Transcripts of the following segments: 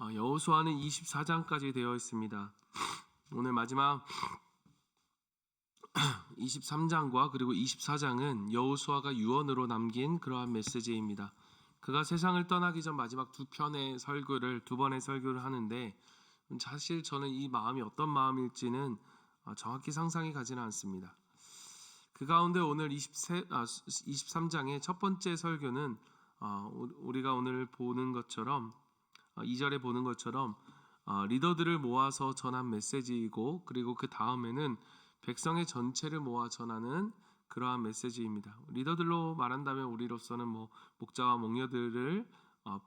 여호수아는 24장까지 되어 있습니다. 오늘 마지막 23장과 그리고 24장은 여호수아가 유언으로 남긴 그러한 메시지입니다. 그가 세상을 떠나기 전 마지막 두 번의 설교를 하는데, 사실 저는 이 마음이 어떤 마음일지는 정확히 상상이 가지는 않습니다. 그 가운데 오늘 23장의 첫 번째 설교는 우리가 오늘 보는 것처럼 2절에 보는 것처럼 리더들을 모아서 전한 메시지이고, 그리고 그 다음에는 백성의 전체를 모아 전하는 그러한 메시지입니다. 리더들로 말한다면 우리로서는 목자와 목녀들을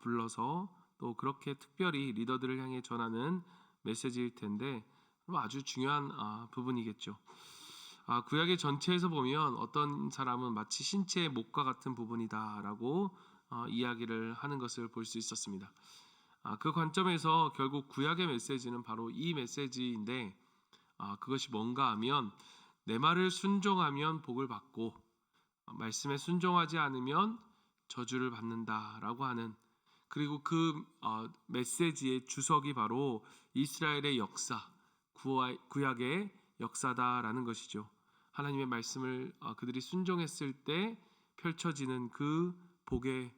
불러서 또 그렇게 특별히 리더들을 향해 전하는 메시지일 텐데, 아주 중요한 부분이겠죠. 구약의 전체에서 보면 어떤 사람은 마치 신체의 목과 같은 부분이다라고 이야기를 하는 것을 볼 수 있었습니다. 그 관점에서 결국 구약의 메시지는 바로 이 메시지인데, 그것이 뭔가 하면 내 말을 순종하면 복을 받고 말씀에 순종하지 않으면 저주를 받는다라고 하는, 그리고 그 메시지의 주석이 바로 이스라엘의 역사, 구약의 역사다라는 것이죠. 하나님의 말씀을 그들이 순종했을 때 펼쳐지는 그 복의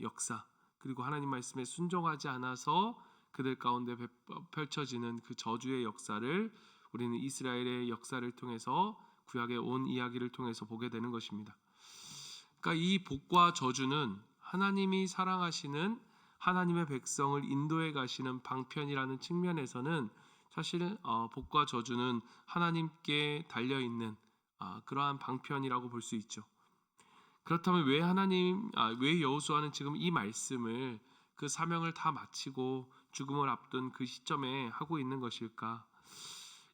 역사, 그리고 하나님 말씀에 순종하지 않아서 그들 가운데 펼쳐지는 그 저주의 역사를 우리는 이스라엘의 역사를 통해서, 구약의 온 이야기를 통해서 보게 되는 것입니다. 그러니까 이 복과 저주는 하나님이 사랑하시는 하나님의 백성을 인도해 가시는 방편이라는 측면에서는 사실 복과 저주는 하나님께 달려있는 그러한 방편이라고 볼 수 있죠. 그렇다면 왜 여호수아는 지금 이 말씀을, 그 사명을 다 마치고 죽음을 앞둔 그 시점에 하고 있는 것일까?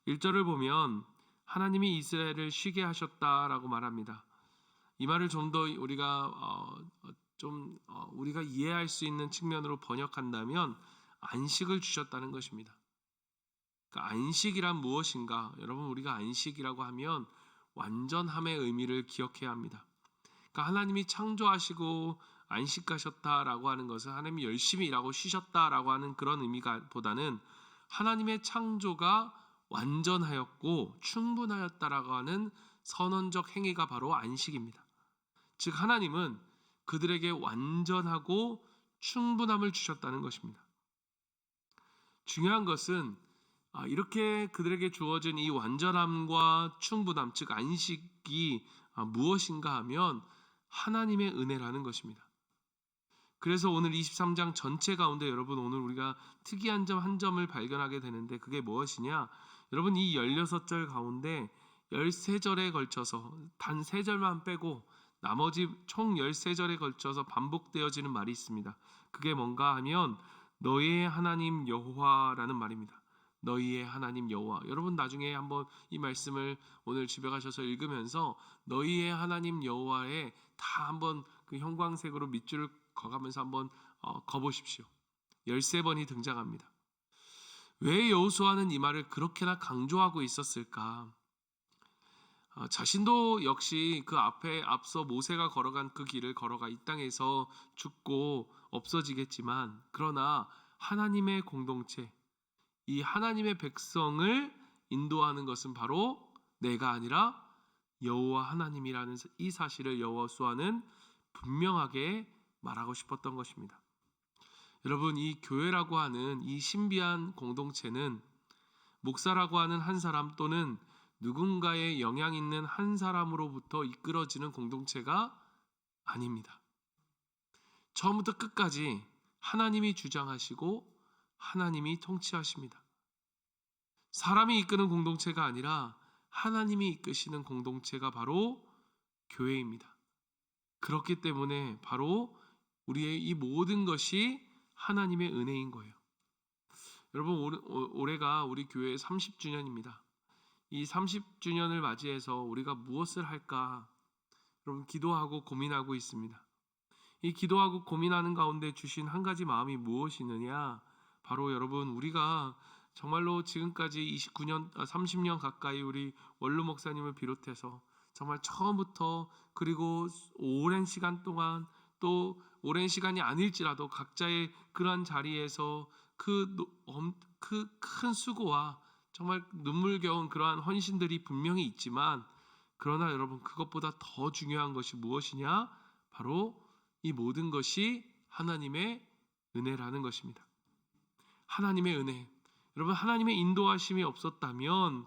1절을 보면 하나님이 이스라엘을 쉬게 하셨다라고 말합니다. 이 말을 좀 더 우리가 이해할 수 있는 측면으로 번역한다면 안식을 주셨다는 것입니다. 그러니까 안식이란 무엇인가? 여러분, 우리가 안식이라고 하면 완전함의 의미를 기억해야 합니다. 그러니까 하나님이 창조하시고 안식하셨다라고 하는 것은 하나님이 열심히 일하고 쉬셨다라고 하는 그런 의미가 보다는 하나님의 창조가 완전하였고 충분하였다라고 하는 선언적 행위가 바로 안식입니다. 즉 하나님은 그들에게 완전하고 충분함을 주셨다는 것입니다. 중요한 것은 이렇게 그들에게 주어진 이 완전함과 충분함, 즉 안식이 무엇인가 하면 하나님의 은혜라는 것입니다. 그래서 오늘 23장 전체 가운데 여러분, 오늘 우리가 특이한 점 한 점을 발견하게 되는데, 그게 무엇이냐? 여러분, 이 16절 가운데 13절에 걸쳐서 단 3절만 빼고 나머지 총 13절에 걸쳐서 반복되어지는 말이 있습니다. 그게 뭔가 하면 너희의 하나님 여호와라는 말입니다. 너희의 하나님 여호와. 여러분, 나중에 한번 이 말씀을 오늘 집에 가셔서 읽으면서 너희의 하나님 여호와에 다 한번 그 형광색으로 밑줄을 거가면서 한번 거보십시오. 13번이 등장합니다. 왜 여호수아는 이 말을 그렇게나 강조하고 있었을까? 자신도 역시 그 앞서 모세가 걸어간 그 길을 걸어가 이 땅에서 죽고 없어지겠지만, 그러나 하나님의 공동체, 이 하나님의 백성을 인도하는 것은 바로 내가 아니라 여호와 하나님이라는 이 사실을 여호수아는 분명하게 말하고 싶었던 것입니다. 여러분, 이 교회라고 하는 이 신비한 공동체는 목사라고 하는 한 사람 또는 누군가의 영향 있는 한 사람으로부터 이끌어지는 공동체가 아닙니다. 처음부터 끝까지 하나님이 주장하시고 하나님이 통치하십니다. 사람이 이끄는 공동체가 아니라 하나님이 이끄시는 공동체가 바로 교회입니다. 그렇기 때문에 바로 우리의 이 모든 것이 하나님의 은혜인 거예요. 여러분, 올해가 우리 교회의 30주년입니다. 이 30주년을 맞이해서 우리가 무엇을 할까? 여러분, 기도하고 고민하고 있습니다. 이 기도하고 고민하는 가운데 주신 한 가지 마음이 무엇이느냐? 바로 여러분, 우리가 정말로 지금까지 30년 가까이 우리 원루 목사님을 비롯해서 정말 처음부터 그리고 오랜 시간 동안 또 오랜 시간이 아닐지라도 각자의 그러한 자리에서 그 큰 수고와 정말 눈물겨운 그러한 헌신들이 분명히 있지만, 그러나 여러분, 그것보다 더 중요한 것이 무엇이냐? 바로 이 모든 것이 하나님의 은혜라는 것입니다. 하나님의 은혜. 여러분, 하나님의 인도하심이 없었다면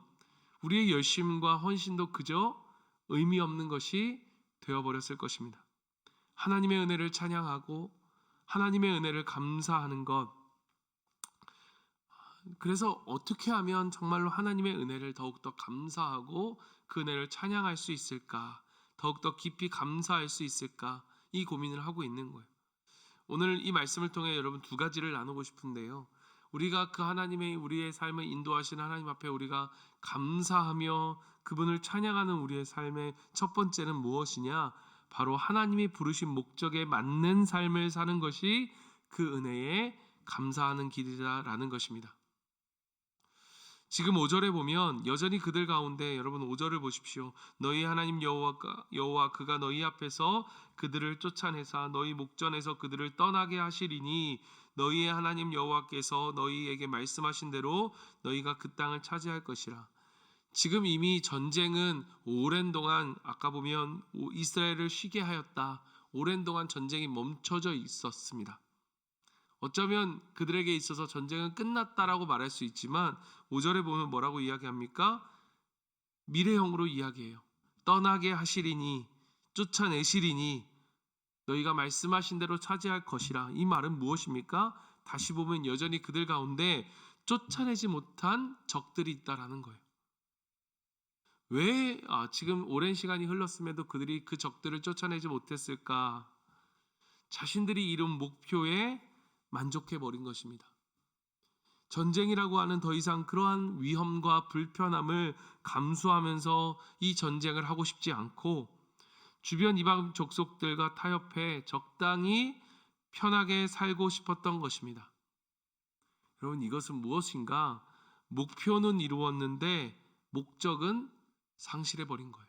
우리의 열심과 헌신도 그저 의미 없는 것이 되어버렸을 것입니다. 하나님의 은혜를 찬양하고 하나님의 은혜를 감사하는 것, 그래서 어떻게 하면 정말로 하나님의 은혜를 더욱더 감사하고 그 은혜를 찬양할 수 있을까, 더욱더 깊이 감사할 수 있을까, 이 고민을 하고 있는 거예요. 오늘 이 말씀을 통해 여러분 두 가지를 나누고 싶은데요, 우리가 그 하나님의 우리의 삶을 인도하시는 하나님 앞에 우리가 감사하며 그분을 찬양하는 우리의 삶의 첫 번째는 무엇이냐? 바로 하나님이 부르신 목적에 맞는 삶을 사는 것이 그 은혜에 감사하는 길이라는 것입니다. 지금 5절에 보면 여전히 그들 가운데, 여러분 5절을 보십시오. 너희 하나님 여호와 그가 너희 앞에서 그들을 쫓아내사 너희 목전에서 그들을 떠나게 하시리니 너희의 하나님 여호와께서 너희에게 말씀하신 대로 너희가 그 땅을 차지할 것이라. 지금 이미 전쟁은 오랜 동안, 아까 보면 이스라엘을 쉬게 하였다. 오랜 동안 전쟁이 멈춰져 있었습니다. 어쩌면 그들에게 있어서 전쟁은 끝났다라고 말할 수 있지만 5절에 보면 뭐라고 이야기합니까? 미래형으로 이야기해요. 떠나게 하시리니, 쫓아내시리니 너희가 말씀하신 대로 차지할 것이라. 이 말은 무엇입니까? 다시 보면 여전히 그들 가운데 쫓아내지 못한 적들이 있다라는 거예요. 왜 지금 오랜 시간이 흘렀음에도 그들이 그 적들을 쫓아내지 못했을까? 자신들이 이룬 목표에 만족해버린 것입니다. 전쟁이라고 하는 더 이상 그러한 위험과 불편함을 감수하면서 이 전쟁을 하고 싶지 않고 주변 이방 족속들과 타협해 적당히 편하게 살고 싶었던 것입니다. 여러분, 이것은 무엇인가? 목표는 이루었는데 목적은 상실해버린 거예요.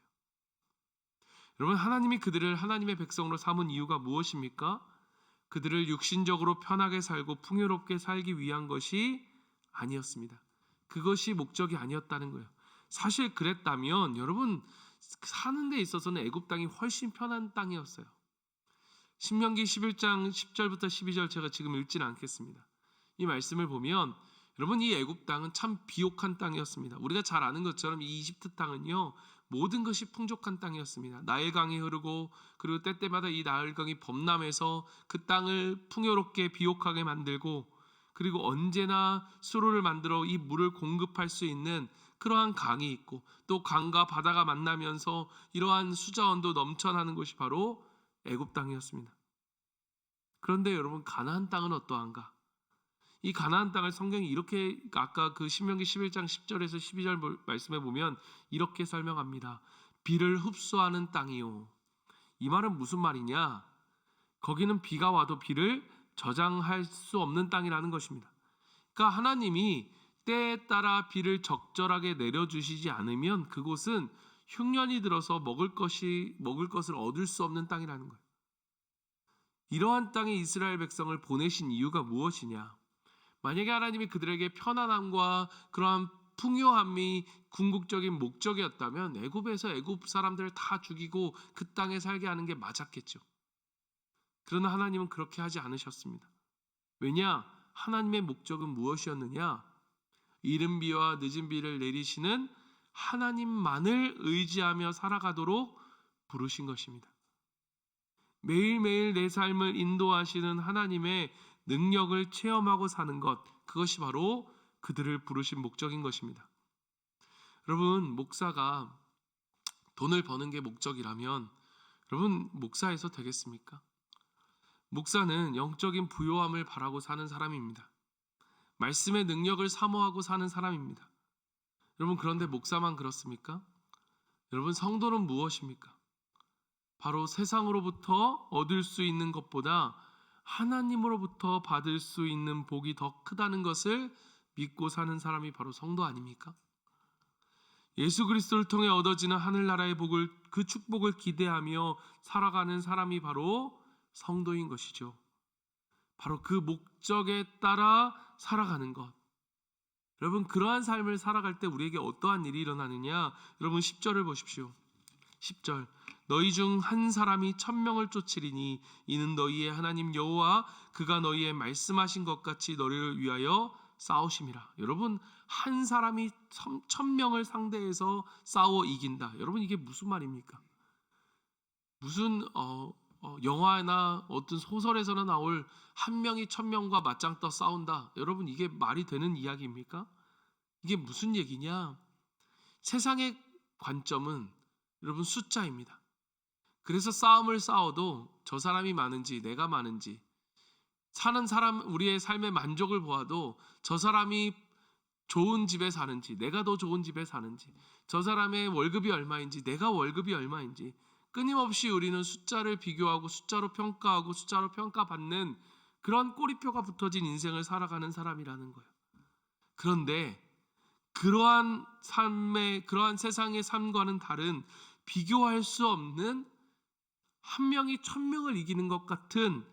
여러분, 하나님이 그들을 하나님의 백성으로 삼은 이유가 무엇입니까? 그들을 육신적으로 편하게 살고 풍요롭게 살기 위한 것이 아니었습니다. 그것이 목적이 아니었다는 거예요. 사실 그랬다면 여러분, 사는 데 있어서는 애굽 땅이 훨씬 편한 땅이었어요. 신명기 11장 10절부터 12절 제가 지금 읽지는 않겠습니다. 이 말씀을 보면 여러분, 이 애굽 땅은 참 비옥한 땅이었습니다. 우리가 잘 아는 것처럼 이 이집트 땅은요, 모든 것이 풍족한 땅이었습니다. 나일강이 흐르고 그리고 때때마다 이 나일강이 범람해서 그 땅을 풍요롭게 비옥하게 만들고, 그리고 언제나 수로를 만들어 이 물을 공급할 수 있는 그러한 강이 있고, 또 강과 바다가 만나면서 이러한 수자원도 넘쳐나는 곳이 바로 애굽 땅이었습니다. 그런데 여러분, 가나안 땅은 어떠한가? 이 가나안 땅을 성경이 이렇게, 아까 그 신명기 11장 10절에서 12절 말씀에 보면 이렇게 설명합니다. 비를 흡수하는 땅이요. 이 말은 무슨 말이냐? 거기는 비가 와도 비를 저장할 수 없는 땅이라는 것입니다. 그러니까 하나님이 때에 따라 비를 적절하게 내려주시지 않으면 그곳은 흉년이 들어서 먹을 것을 얻을 수 없는 땅이라는 거예요. 이러한 땅에 이스라엘 백성을 보내신 이유가 무엇이냐? 만약에 하나님이 그들에게 편안함과 그러한 풍요함이 궁극적인 목적이었다면 애굽에서 애굽 사람들을 다 죽이고 그 땅에 살게 하는 게 맞았겠죠. 그러나 하나님은 그렇게 하지 않으셨습니다. 왜냐? 하나님의 목적은 무엇이었느냐? 이른 비와 늦은 비를 내리시는 하나님만을 의지하며 살아가도록 부르신 것입니다. 매일매일 내 삶을 인도하시는 하나님의 능력을 체험하고 사는 것, 그것이 바로 그들을 부르신 목적인 것입니다. 여러분, 목사가 돈을 버는 게 목적이라면 여러분, 목사에서 되겠습니까? 목사는 영적인 부요함을 바라고 사는 사람입니다. 말씀의 능력을 사모하고 사는 사람입니다. 여러분, 그런데 목사만 그렇습니까? 여러분, 성도는 무엇입니까? 바로 세상으로부터 얻을 수 있는 것보다 하나님으로부터 받을 수 있는 복이 더 크다는 것을 믿고 사는 사람이 바로 성도 아닙니까? 예수 그리스도를 통해 얻어지는 하늘나라의 복을, 그 축복을 기대하며 살아가는 사람이 바로 성도인 것이죠. 바로 그 목적에 따라 살아가는 것. 여러분, 그러한 삶을 살아갈 때 우리에게 어떠한 일이 일어나느냐? 여러분 10절을 보십시오. 10절, 너희 중 한 사람이 1000명을 쫓으리니 이는 너희의 하나님 여호와 그가 너희의 말씀하신 것 같이 너희를 위하여 싸우심이라. 여러분, 한 사람이 1000명을 상대해서 싸워 이긴다. 여러분, 이게 무슨 말입니까? 무슨 영화나 어떤 소설에서나 나올 한 명이 1000명과 맞짱 떠 싸운다. 여러분, 이게 말이 되는 이야기입니까? 이게 무슨 얘기냐? 세상의 관점은 여러분 숫자입니다. 그래서 싸움을 싸워도 저 사람이 많은지 내가 많은지, 사는 사람, 우리의 삶의 만족을 보아도 저 사람이 좋은 집에 사는지 내가 더 좋은 집에 사는지, 저 사람의 월급이 얼마인지 내가 월급이 얼마인지, 끊임없이 우리는 숫자를 비교하고 숫자로 평가하고 숫자로 평가받는 그런 꼬리표가 붙어진 인생을 살아가는 사람이라는 거예요. 그런데 그러한 세상의 삶과는 다른, 비교할 수 없는, 한 명이 1000명을 이기는 것 같은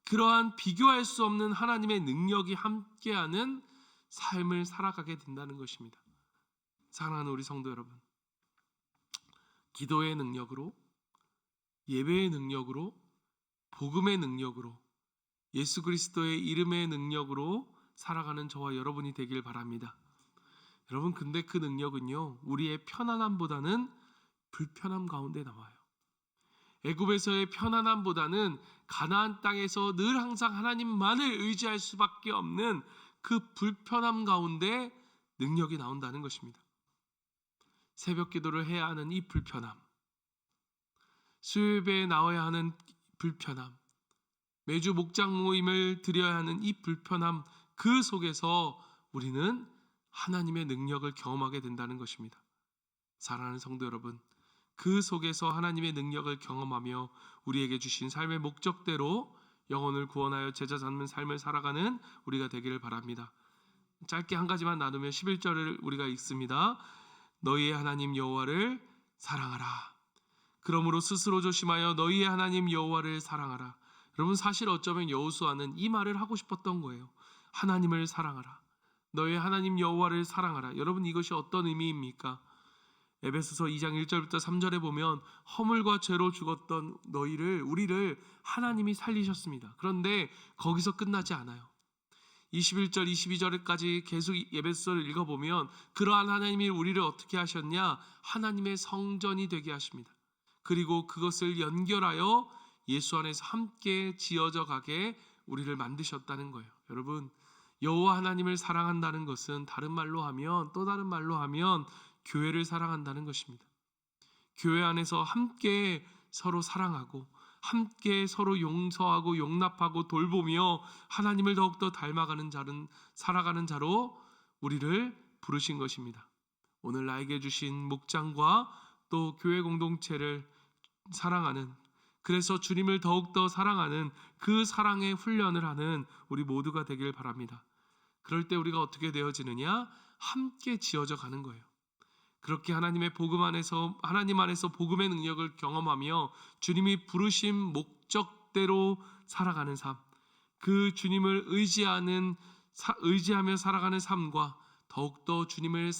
그러한 비교할 수 없는 하나님의 능력이 함께하는 삶을 살아가게 된다는 것입니다. 사랑하는 우리 성도 여러분, 기도의 능력으로, 예배의 능력으로, 복음의 능력으로, 예수 그리스도의 이름의 능력으로 살아가는 저와 여러분이 되길 바랍니다. 여러분, 근데 그 능력은요, 우리의 편안함보다는 불편함 가운데 나와요. 애굽에서의 편안함보다는 가나안 땅에서 늘 항상 하나님만을 의지할 수밖에 없는 그 불편함 가운데 능력이 나온다는 것입니다. 새벽 기도를 해야 하는 이 불편함, 수요예배에 나와야 하는 불편함, 매주 목장 모임을 드려야 하는 이 불편함, 그 속에서 우리는 하나님의 능력을 경험하게 된다는 것입니다. 사랑하는 성도 여러분, 그 속에서 하나님의 능력을 경험하며 우리에게 주신 삶의 목적대로 영혼을 구원하여 제자 삼는 삶을 살아가는 우리가 되기를 바랍니다. 짧게 한 가지만 나누면 11절을 우리가 읽습니다. 너희의 하나님 여호와를 사랑하라. 그러므로 스스로 조심하여 너희의 하나님 여호와를 사랑하라. 여러분, 사실 어쩌면 여호수아는 이 말을 하고 싶었던 거예요. 하나님을 사랑하라. 너의 하나님 여호와를 사랑하라. 여러분, 이것이 어떤 의미입니까? 에베소서 2장 1절부터 3절에 보면 허물과 죄로 죽었던 우리를 하나님이 살리셨습니다. 그런데 거기서 끝나지 않아요. 21절, 22절까지 계속 에베소서를 읽어보면 그러한 하나님이 우리를 어떻게 하셨냐? 하나님의 성전이 되게 하십니다. 그리고 그것을 연결하여 예수 안에서 함께 지어져 가게 우리를 만드셨다는 거예요. 여러분, 여호와 하나님을 사랑한다는 것은 또 다른 말로 하면 교회를 사랑한다는 것입니다. 교회 안에서 함께 서로 사랑하고 함께 서로 용서하고 용납하고 돌보며 하나님을 더욱더 닮아가는 살아가는 자로 우리를 부르신 것입니다. 오늘 나에게 주신 목장과 또 교회 공동체를 사랑하는, 그래서 주님을 더욱더 사랑하는 그 사랑의 훈련을 하는 우리 모두가 되길 바랍니다. 그럴 때 우리가 어떻게 되어지느냐? 함께 지어져 가는 거예요. 그렇게 하나님 안에서 복음의 능력을 경험하며 주님이 부르신 목적대로 살아가는 삶, 그 주님을 의지하며 살아가는 삶과 더욱더 주님을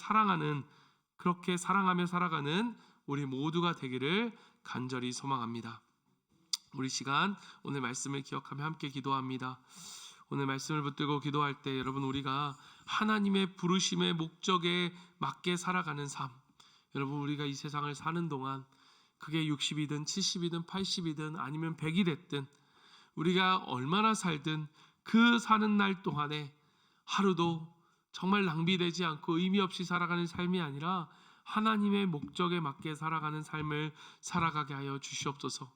그렇게 사랑하며 살아가는 우리 모두가 되기를 간절히 소망합니다. 우리 시간, 오늘 말씀을 기억하며 함께 기도합니다. 오늘 말씀을 붙들고 기도할 때 여러분, 우리가 하나님의 부르심의 목적에 맞게 살아가는 삶, 여러분, 우리가 이 세상을 사는 동안 그게 60이든 70이든 80이든 아니면 100이 됐든 우리가 얼마나 살든 그 사는 날 동안에 하루도 정말 낭비되지 않고 의미 없이 살아가는 삶이 아니라 하나님의 목적에 맞게 살아가는 삶을 살아가게 하여 주시옵소서.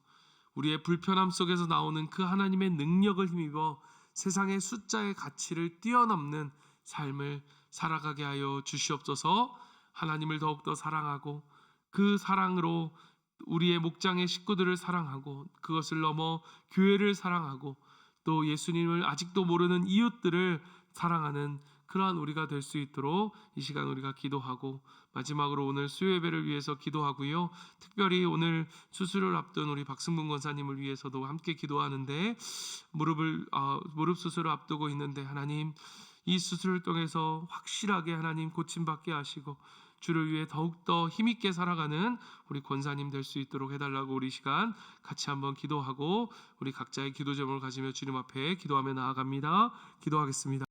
우리의 불편함 속에서 나오는 그 하나님의 능력을 힘입어 세상의 숫자의 가치를 뛰어넘는 삶을 살아가게 하여 주시옵소서. 하나님을 더욱더 사랑하고 그 사랑으로 우리의 목장의 식구들을 사랑하고 그것을 넘어 교회를 사랑하고 또 예수님을 아직도 모르는 이웃들을 사랑하는 그러한 우리가 될 수 있도록 이 시간 우리가 기도하고 마지막으로 오늘 수요 예배를 위해서 기도하고요. 특별히 오늘 수술을 앞둔 우리 박승문 권사님을 위해서도 함께 기도하는데 무릎 수술을 앞두고 있는데 하나님 이 수술을 통해서 확실하게 하나님 고침받게 하시고 주를 위해 더욱더 힘있게 살아가는 우리 권사님 될 수 있도록 해달라고 우리 시간 같이 한번 기도하고 우리 각자의 기도 제목을 가지며 주님 앞에 기도하며 나아갑니다. 기도하겠습니다.